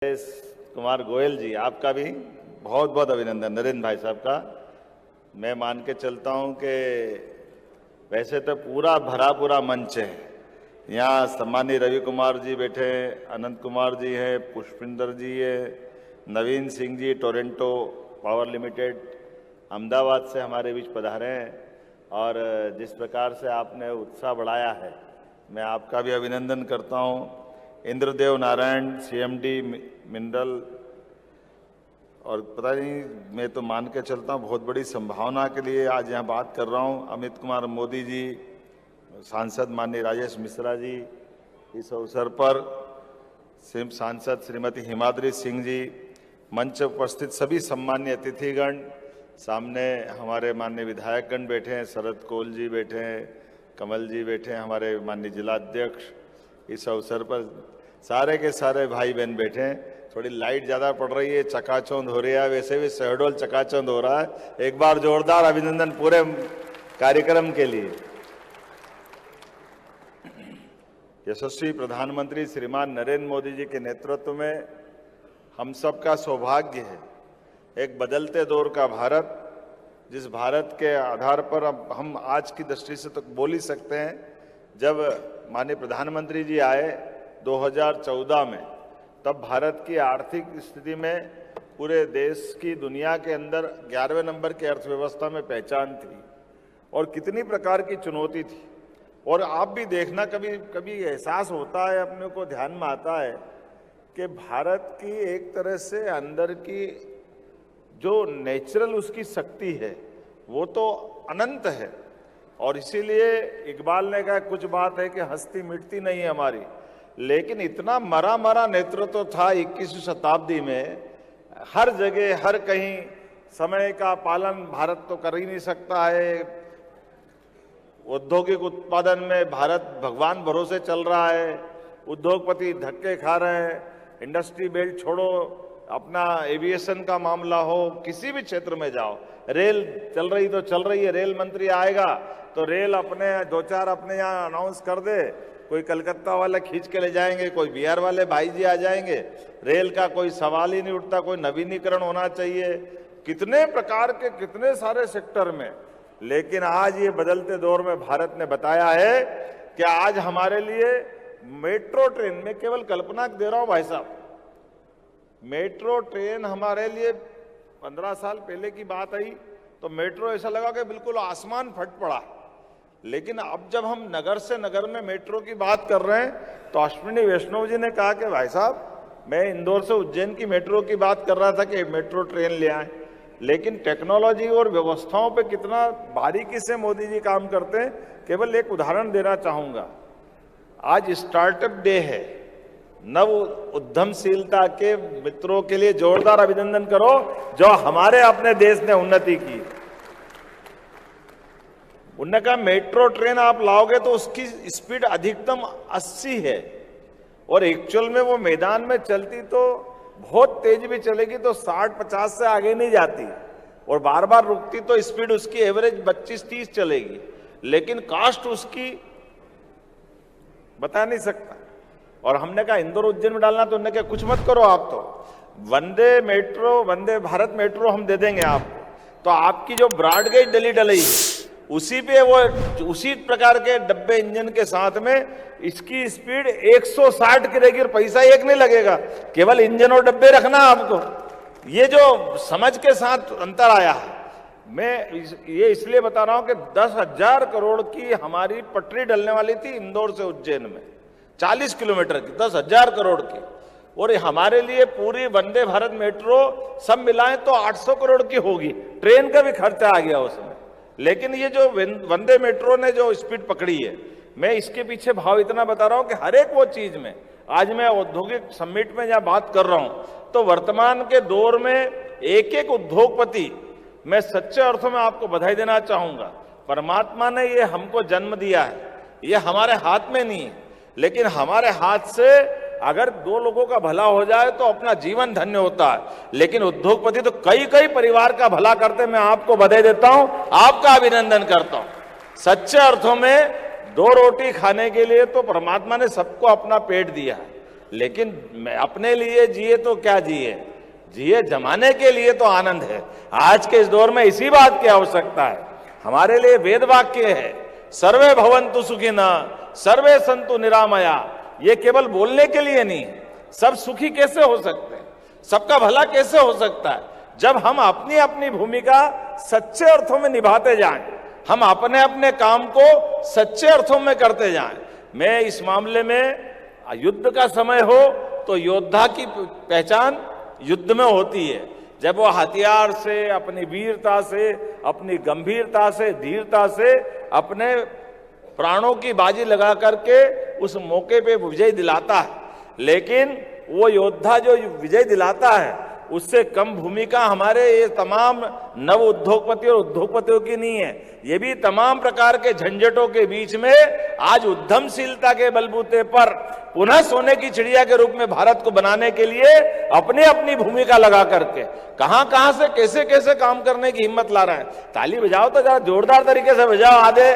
नरेश कुमार गोयल जी, आपका भी बहुत बहुत अभिनंदन। नरेंद्र भाई साहब का मैं मान के चलता हूं कि वैसे तो पूरा मंच है। यहाँ सम्मानीय रवि कुमार जी बैठे हैं, अनंत कुमार जी हैं, पुष्पिंदर जी है, नवीन Singh ji Toronto power limited Ahmedabad से हमारे बीच पधारे हैं। और जिस प्रकार से आपने उत्साह बढ़ाया है, मैं आपका भी अभिनंदन करता हूँ। इंद्रदेव नारायण सीएमडी मिनरल, और पता नहीं, मैं तो मान के चलता हूँ बहुत बड़ी संभावना के लिए आज यहाँ बात कर रहा हूँ। अमित कुमार मोदी जी, सांसद माननीय राजेश मिश्रा जी, इस अवसर पर सांसद श्रीमती हिमाद्री सिंह जी, मंच उपस्थित सभी सम्मान्य अतिथिगण, सामने हमारे माननीय विधायकगण बैठे हैं, शरद कोल जी बैठे हैं, कमल जी बैठे हैं, हमारे माननीय जिलाध्यक्ष, इस अवसर पर सारे के सारे भाई बहन बैठे हैं। थोड़ी लाइट ज़्यादा पड़ रही है, चकाचौंध हो रही है, वैसे भी शहडोल चकाचौंध हो रहा है। एक बार जोरदार अभिनंदन पूरे कार्यक्रम के लिए। यशस्वी प्रधानमंत्री श्रीमान नरेंद्र मोदी जी के नेतृत्व में हम सबका सौभाग्य है, एक बदलते दौर का भारत, जिस भारत के आधार पर अब हम आज की दृष्टि से तो बोल ही सकते हैं। जब माननीय प्रधानमंत्री जी आए 2014 में, तब भारत की आर्थिक स्थिति में पूरे देश की दुनिया के अंदर 11वें नंबर की अर्थव्यवस्था में पहचान थी, और कितनी प्रकार की चुनौती थी। और आप भी देखना, कभी कभी एहसास होता है, अपने को ध्यान में आता है कि भारत की एक तरह से अंदर की जो नेचुरल उसकी शक्ति है वो तो अनंत है। और इसीलिए इकबाल ने कहा, कुछ बात है कि हस्ती मिटती नहीं है हमारी। लेकिन इतना मरा नेतृत्व था 21वीं शताब्दी में, हर जगह हर कहीं समय का पालन भारत तो कर ही नहीं सकता है। औद्योगिक उत्पादन में भारत भगवान भरोसे चल रहा है, उद्योगपति धक्के खा रहे हैं। इंडस्ट्री बेल्ट छोड़ो, अपना एविएशन का मामला हो, किसी भी क्षेत्र में जाओ, रेल चल रही तो चल रही है। रेल मंत्री आएगा तो रेल अपने 2-4 अपने यहाँ अनाउंस कर दे, कोई कलकत्ता वाले खींच के ले जाएंगे, कोई बिहार वाले भाई जी आ जाएंगे। रेल का कोई सवाल ही नहीं उठता, कोई नवीनीकरण होना चाहिए, कितने प्रकार के कितने सारे सेक्टर में। लेकिन आज ये बदलते दौर में भारत ने बताया है कि आज हमारे लिए मेट्रो ट्रेन में, केवल कल्पना दे रहा हूं भाई साहब, मेट्रो ट्रेन हमारे लिए 15 साल पहले की बात आई तो मेट्रो ऐसा लगा कि बिल्कुल आसमान फट पड़ा। लेकिन अब जब हम नगर से नगर में मेट्रो की बात कर रहे हैं, तो अश्विनी वैष्णव जी ने कहा कि भाई साहब, मैं इंदौर से उज्जैन की मेट्रो की बात कर रहा था कि मेट्रो ट्रेन ले आए। लेकिन टेक्नोलॉजी और व्यवस्थाओं पे कितना बारीकी से मोदी जी काम करते हैं। केवल एक उदाहरण देना चाहूंगा, आज स्टार्टअप डे है, नव उद्यमशीलता के मित्रों के लिए जोरदार अभिनंदन करो जो हमारे अपने देश ने उन्नति की। उन्होंने कहा मेट्रो ट्रेन आप लाओगे तो उसकी स्पीड अधिकतम 80 है, और एक्चुअल में वो मैदान में चलती तो बहुत तेज भी चलेगी तो 60-50 से आगे नहीं जाती, और बार बार रुकती तो स्पीड उसकी एवरेज 25-30 चलेगी। लेकिन कास्ट उसकी बता नहीं सकता। और हमने कहा इंदौर उज्जैन में डालना, तो उन्होंने कहा कुछ मत करो, आप तो वंदे भारत मेट्रो हम दे देंगे आपको। तो आपकी जो ब्रॉडगेज दिल्ली डली उसी पे वो उसी प्रकार के डब्बे इंजन के साथ में इसकी स्पीड 160 की रहेगी, और पैसा एक नहीं लगेगा, केवल इंजन और डब्बे रखना आपको। ये जो समझ के साथ अंतर आया है, मैं ये इसलिए बता रहा हूं कि 10,000 करोड़ की हमारी पटरी डलने वाली थी इंदौर से उज्जैन में, 40 किलोमीटर की, 10,000 करोड़ की। और हमारे लिए पूरी वंदे भारत मेट्रो सब मिलाएं तो 800 करोड़ की होगी, ट्रेन का भी खर्चा आ गया उसमें। लेकिन ये जो वंदे मेट्रो ने जो स्पीड पकड़ी है, मैं इसके पीछे भाव इतना बता रहा हूं कि हर एक वो चीज में, आज मैं औद्योगिक समिट में जहां बात कर रहा हूं, तो वर्तमान के दौर में एक एक उद्योगपति, मैं सच्चे अर्थों में आपको बधाई देना चाहूंगा। परमात्मा ने ये हमको जन्म दिया है, ये हमारे हाथ में नहीं है, लेकिन हमारे हाथ से अगर 2 लोगों का भला हो जाए तो अपना जीवन धन्य होता है। लेकिन उद्योगपति तो कई परिवार का भला करते। मैं आपको बधाई देता हूं, आपका अभिनंदन करता हूं। सच्चे अर्थों में 2 रोटी खाने के लिए तो परमात्मा ने सबको अपना पेट दिया है, लेकिन अपने लिए जिए तो क्या जिए, जिए जमाने के लिए तो आनंद है। आज के इस दौर में इसी बात की आवश्यकता है। हमारे लिए वेद वाक्य है, सर्वे भवन्तु सुखिनः सर्वे सन्तु निरामया। ये केवल बोलने के लिए नहीं, सब सुखी कैसे हो सकते हैं, सबका भला कैसे हो सकता है, जब हम अपनी अपनी भूमिका सच्चे अर्थों में निभाते जाएं, हम अपने अपने काम को सच्चे अर्थों में करते जाएं। मैं इस मामले में युद्ध का समय हो तो योद्धा की पहचान युद्ध में होती है, जब वो हथियार से, अपनी वीरता से, अपनी गंभीरता से, धीरता से अपने प्राणों की बाजी लगा करके उस मौके पे विजय दिलाता है। लेकिन वो योद्धा जो विजय दिलाता है, उससे कम भूमिका हमारे ये तमाम नव उद्योगपति और उद्योगपतियों की नहीं है। ये भी तमाम प्रकार के झंझटों के बीच में आज उद्यमशीलता के बलबूते पर पुनः सोने की चिड़िया के रूप में भारत को बनाने के लिए अपनी अपनी भूमिका लगा करके कहां से कैसे कैसे काम करने की हिम्मत ला रहे हैं। ताली बजाओ तो जरा जोरदार तरीके से बजाओ आधे।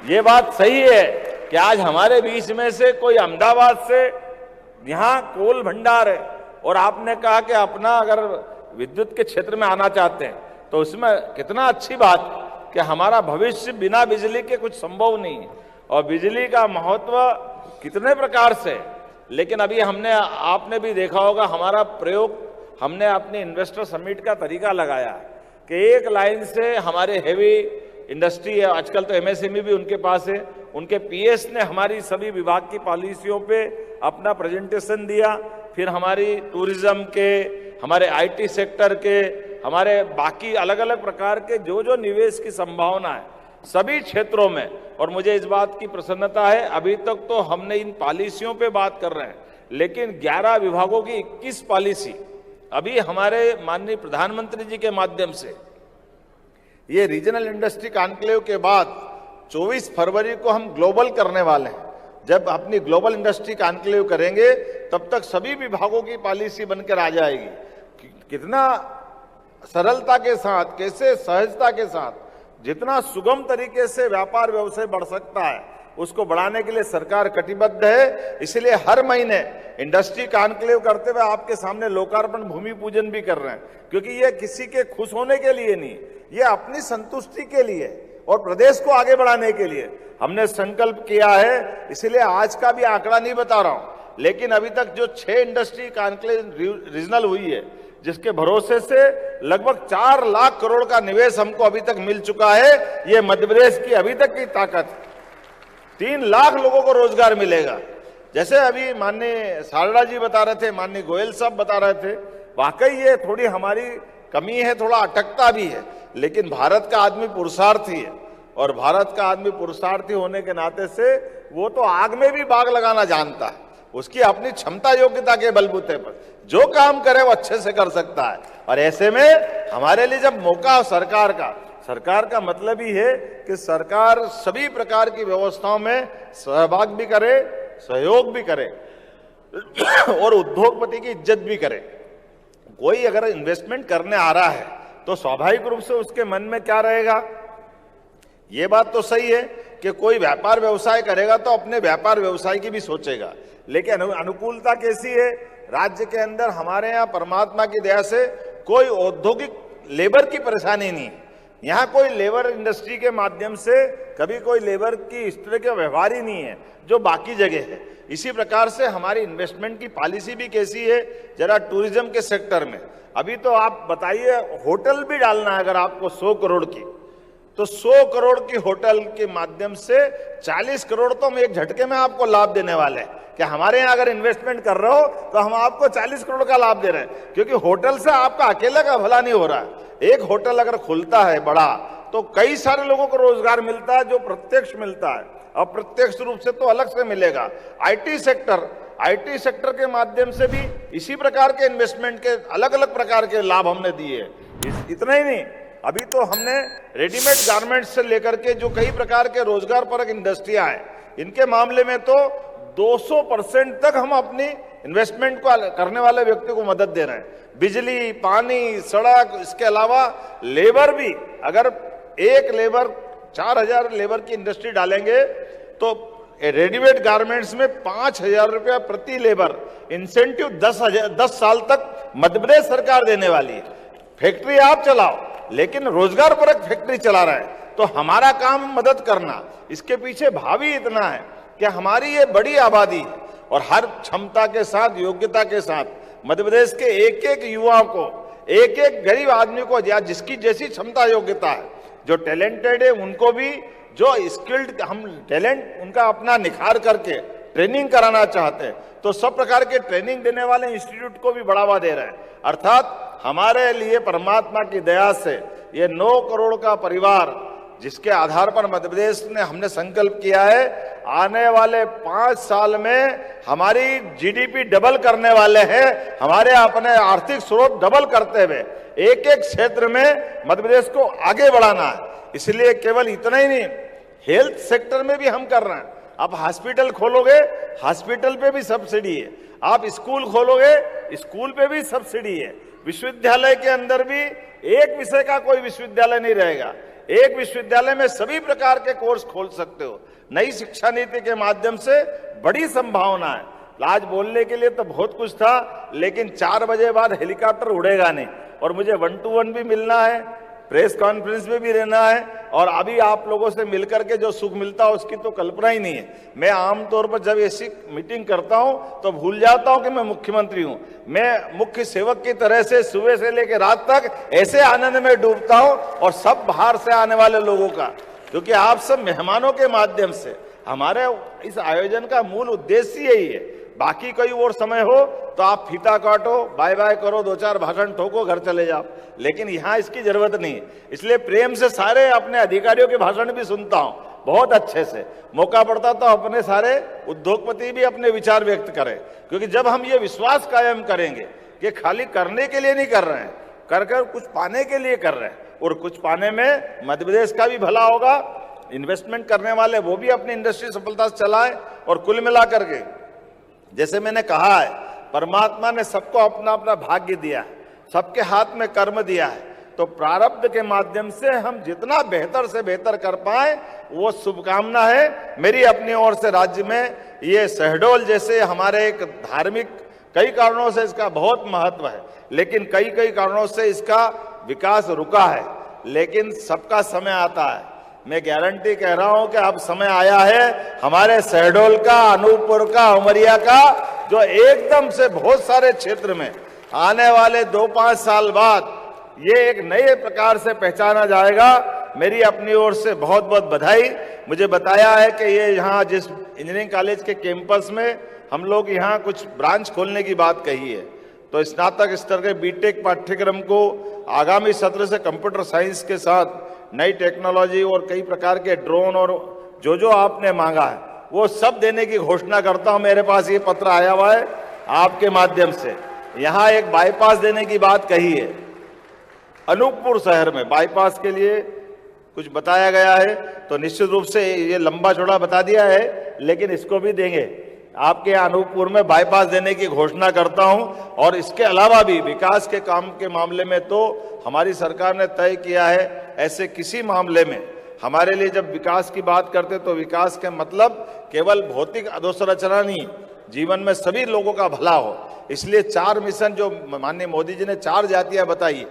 ये बात सही है कि आज हमारे बीच में से कोई अहमदाबाद से यहाँ कोल भंडार है और आपने कहा कि अपना अगर विद्युत के क्षेत्र में आना चाहते हैं तो उसमें कितना अच्छी बात कि हमारा भविष्य बिना बिजली के कुछ संभव नहीं है और बिजली का महत्व कितने प्रकार से। लेकिन अभी हमने, आपने भी देखा होगा, हमारा प्रयोग हमने अपने इन्वेस्टर समिट का तरीका लगाया कि एक लाइन से हमारे हेवी इंडस्ट्री है, आजकल तो एमएसएमई भी उनके पास है, उनके पीएस ने हमारी सभी विभाग की पॉलिसियों पे अपना प्रेजेंटेशन दिया। फिर हमारी टूरिज्म के, हमारे आईटी सेक्टर के, हमारे बाकी अलग अलग प्रकार के जो जो निवेश की संभावना है सभी क्षेत्रों में। और मुझे इस बात की प्रसन्नता है, अभी तक तो हमने इन पॉलिसियों पे बात कर रहे हैं, लेकिन 11 विभागों की 21 पॉलिसी अभी हमारे माननीय प्रधानमंत्री जी के माध्यम से ये रीजनल इंडस्ट्री कॉन्क्लेव के बाद 24 फरवरी को हम ग्लोबल करने वाले हैं। जब अपनी ग्लोबल इंडस्ट्री कॉन्क्लेव करेंगे तब तक सभी विभागों की पॉलिसी बनकर आ जाएगी। कितना सरलता के साथ, कैसे सहजता के साथ, जितना सुगम तरीके से व्यापार व्यवसाय बढ़ सकता है उसको बढ़ाने के लिए सरकार कटिबद्ध है। इसलिए हर महीने इंडस्ट्री कॉन्क्लेव करते हुए आपके सामने लोकार्पण भूमि पूजन भी कर रहे हैं, क्योंकि ये किसी के खुश होने के लिए नहीं, ये अपनी संतुष्टि के लिए और प्रदेश को आगे बढ़ाने के लिए हमने संकल्प किया है। इसलिए आज का भी आंकड़ा नहीं बता रहा हूं, लेकिन अभी तक जो 6 इंडस्ट्री कॉन्क्लेव रीजनल हुई है, जिसके भरोसे से लगभग 4 लाख करोड़ का निवेश हमको अभी तक मिल चुका है। ये मध्य प्रदेश की अभी तक की ताकत। 3 लाख लोगों को रोजगार मिलेगा। जैसे अभी माननीय सारड़ा जी बता रहे थे, माननीय गोयल साहब बता रहे थे, वाकई ये थोड़ी हमारी कमी है, थोड़ा अटकता भी है, लेकिन भारत का आदमी पुरुषार्थी है और भारत का आदमी पुरुषार्थी होने के नाते से वो तो आग में भी बाग लगाना जानता है। उसकी अपनी क्षमता योग्यता के बलबूते पर जो काम करे वो अच्छे से कर सकता है। और ऐसे में हमारे लिए जब मौका सरकार का मतलब ही है कि सरकार सभी प्रकार की व्यवस्थाओं में सहभाग भी करे, सहयोग भी करे और उद्योगपति की इज्जत भी करे। कोई अगर इन्वेस्टमेंट करने आ रहा है तो स्वाभाविक रूप से उसके मन में क्या रहेगा, ये बात तो सही है कि कोई व्यापार व्यवसाय करेगा तो अपने व्यापार व्यवसाय की भी सोचेगा, लेकिन अनुकूलता कैसी है। राज्य के अंदर हमारे यहाँ परमात्मा की दया से कोई औद्योगिक लेबर की परेशानी नहीं है। यहाँ कोई लेबर इंडस्ट्री के माध्यम से कभी कोई लेबर की इस तरह का व्यवहार ही नहीं है जो बाकी जगह है। इसी प्रकार से हमारी इन्वेस्टमेंट की पॉलिसी भी कैसी है, जरा टूरिज्म के सेक्टर में अभी तो आप बताइए, होटल भी डालना है अगर आपको 100 करोड़ की, तो 100 करोड़ की होटल के माध्यम से 40 करोड़ तो हम एक झटके में आपको लाभ देने वाले हैं कि हमारे यहाँ अगर इन्वेस्टमेंट कर रहे हो तो हम आपको 40 करोड़ का लाभ दे रहे हैं, क्योंकि होटल से आपका अकेले का भला नहीं हो रहा है। एक होटल अगर खुलता है बड़ा तो कई सारे लोगों को रोजगार मिलता है, जो प्रत्यक्ष मिलता है, अप्रत्यक्ष रूप से तो अलग से मिलेगा। आईटी सेक्टर के माध्यम से भी इसी प्रकार के इन्वेस्टमेंट के अलग अलग प्रकार के लाभ हमने दिए। इतना ही नहीं, अभी तो हमने रेडीमेड गारमेंट्स से लेकर के जो कई प्रकार के रोजगार परक इंडस्ट्रियां हैं, इनके मामले में तो 200% तक हम अपनी इन्वेस्टमेंट को करने वाले व्यक्ति को मदद दे रहे हैं। बिजली, पानी, सड़क, इसके अलावा लेबर भी, अगर एक लेबर 4000 लेबर की इंडस्ट्री डालेंगे तो रेडीमेड गारमेंट्स में 5,000 रुपया प्रति लेबर इंसेंटिव 10 साल तक मध्य प्रदेश सरकार देने वाली है। फैक्ट्री आप चलाओ, लेकिन रोजगार परक फैक्ट्री चला रहे हैं, तो हमारा काम मदद करना। इसके पीछे भावी इतना है कि हमारी ये बड़ी आबादी है और हर क्षमता के साथ, योग्यता के साथ मध्य प्रदेश के एक एक युवा को, एक एक गरीब आदमी को, या जिसकी जैसी क्षमता योग्यता है, जो टैलेंटेड है उनको भी, जो स्किल्ड हम टैलेंट उनका अपना निखार करके ट्रेनिंग कराना चाहते हैं, तो सब प्रकार के ट्रेनिंग देने वाले इंस्टीट्यूट को भी बढ़ावा दे रहे हैं। अर्थात हमारे लिए परमात्मा की दया से ये 9 करोड़ का परिवार, जिसके आधार पर मध्य प्रदेश ने हमने संकल्प किया है, आने वाले 5 साल में हमारी जीडीपी डबल करने वाले हैं। हमारे अपने आर्थिक स्रोत डबल करते हुए एक एक क्षेत्र में मध्य प्रदेश को आगे बढ़ाना है। इसलिए केवल इतना ही नहीं, हेल्थ सेक्टर में भी हम कर रहे हैं। आप हॉस्पिटल खोलोगे, हॉस्पिटल पे भी सब्सिडी है। आप स्कूल खोलोगे, स्कूल पे भी सब्सिडी है। विश्वविद्यालय के अंदर भी एक विषय का कोई विश्वविद्यालय नहीं रहेगा, एक विश्वविद्यालय में सभी प्रकार के कोर्स खोल सकते हो। नई शिक्षा नीति के माध्यम से बड़ी संभावना है। आज बोलने के लिए तो बहुत कुछ था, लेकिन 4 बजे बाद हेलीकॉप्टर उड़ेगा नहीं, और मुझे 1 to 1 भी मिलना है, प्रेस कॉन्फ्रेंस में भी रहना है, और अभी आप लोगों से मिलकर के जो सुख मिलता है उसकी तो कल्पना ही नहीं है। मैं आमतौर पर जब ऐसी मीटिंग करता हूं तो भूल जाता हूं कि मैं मुख्यमंत्री हूं। मैं मुख्य सेवक की तरह से सुबह से लेकर रात तक ऐसे आनंद में डूबता हूं, और सब बाहर से आने वाले लोगों का, क्योंकि आप सब मेहमानों के माध्यम से, हमारे इस आयोजन का मूल उद्देश्य यही है। बाकी कोई और समय हो तो आप फीता काटो, बाय बाय करो, 2-4 भाषण ठोको, घर चले जाओ, लेकिन यहाँ इसकी जरूरत नहीं। इसलिए प्रेम से सारे अपने अधिकारियों के भाषण भी सुनता हूँ, बहुत अच्छे से। मौका पड़ता तो अपने सारे उद्योगपति भी अपने विचार व्यक्त करें, क्योंकि जब हम ये विश्वास कायम करेंगे कि खाली करने के लिए नहीं कर रहे हैं, कर कुछ पाने के लिए कर रहे हैं, और कुछ पाने में मध्य प्रदेश का भी भला होगा, इन्वेस्टमेंट करने वाले वो भी अपनी इंडस्ट्री सफलता से चलाएं। और कुल मिलाकर के, जैसे मैंने कहा है, परमात्मा ने सबको अपना अपना भाग्य दिया है, सबके हाथ में कर्म दिया है, तो प्रारब्ध के माध्यम से हम जितना बेहतर से बेहतर कर पाए वो शुभकामना है मेरी अपनी ओर से। राज्य में ये शहडोल जैसे हमारे एक धार्मिक, कई कारणों से इसका बहुत महत्व है, लेकिन कई कारणों से इसका विकास रुका है, लेकिन सबका समय आता है। मैं गारंटी कह रहा हूं कि अब समय आया है हमारे शहडोल का, अनूपपुर का, उमरिया का, जो एकदम से बहुत सारे क्षेत्र में आने वाले 2-5 साल बाद ये एक नए प्रकार से पहचाना जाएगा। मेरी अपनी ओर से बहुत बहुत बधाई। मुझे बताया है कि ये यहाँ जिस इंजीनियरिंग कॉलेज के कैंपस में हम लोग यहाँ कुछ ब्रांच खोलने की बात कही है, तो स्नातक स्तर के बीटेक पाठ्यक्रम को आगामी सत्र से कंप्यूटर साइंस के साथ नई टेक्नोलॉजी और कई प्रकार के ड्रोन और जो आपने मांगा है वो सब देने की घोषणा करता हूं। मेरे पास ये पत्र आया हुआ है आपके माध्यम से। यहाँ एक बाईपास देने की बात कही है, अनूपपुर शहर में बाईपास के लिए कुछ बताया गया है, तो निश्चित रूप से ये लंबा चौड़ा बता दिया है, लेकिन इसको भी देंगे। आपके अनूपपुर में बाईपास देने की घोषणा करता हूं। और इसके अलावा भी विकास के काम के मामले में तो हमारी सरकार ने तय किया है, ऐसे किसी मामले में हमारे लिए जब विकास की बात करते तो विकास के मतलब केवल भौतिक अधोसंरचना नहीं, जीवन में सभी लोगों का भला हो। इसलिए 4 मिशन जो माननीय मोदी जी ने 4 जातियां बताई,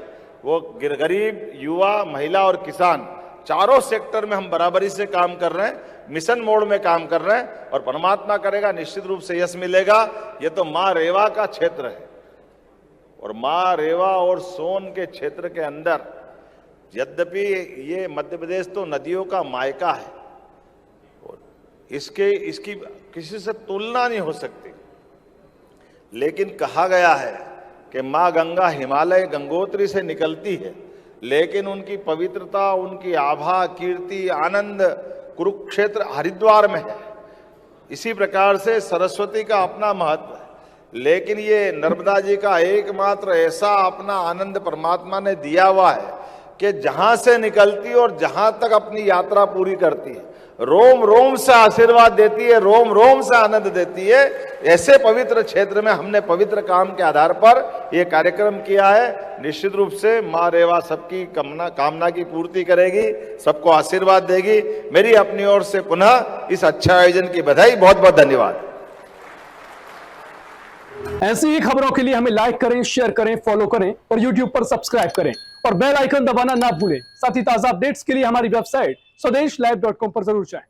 वो गरीब, युवा, महिला और किसान, चारों सेक्टर में हम बराबरी से काम कर रहे हैं, मिशन मोड में काम कर रहे हैं, और परमात्मा करेगा निश्चित रूप से यश मिलेगा। ये तो माँ रेवा का क्षेत्र है, और माँ रेवा और सोन के क्षेत्र के अंदर, यद्यपि ये मध्य प्रदेश तो नदियों का मायका है और इसकी किसी से तुलना नहीं हो सकती, लेकिन कहा गया है कि माँ गंगा हिमालय गंगोत्री से निकलती है, लेकिन उनकी पवित्रता, उनकी आभा, कीर्ति, आनंद कुरुक्षेत्र हरिद्वार में है। इसी प्रकार से सरस्वती का अपना महत्व है, लेकिन ये नर्मदा जी का एकमात्र ऐसा अपना आनंद परमात्मा ने दिया हुआ है कि जहां से निकलती और जहां तक अपनी यात्रा पूरी करती है, रोम रोम से आशीर्वाद देती है, रोम रोम से आनंद देती है। ऐसे पवित्र क्षेत्र में हमने पवित्र काम के आधार पर यह कार्यक्रम किया है। निश्चित रूप से मां रेवा सबकी कामना की पूर्ति करेगी, सबको आशीर्वाद देगी। मेरी अपनी ओर से पुनः इस अच्छे आयोजन की बधाई, बहुत बहुत धन्यवाद। ऐसी ही खबरों के लिए हमें लाइक करें, शेयर करें, फॉलो करें और YouTube पर सब्सक्राइब करें और बेल आइकन दबाना ना भूलें। साथ ही ताजा अपडेट्स के लिए हमारी वेबसाइट स्वदेशलाइव.com पर जरूर जाएं।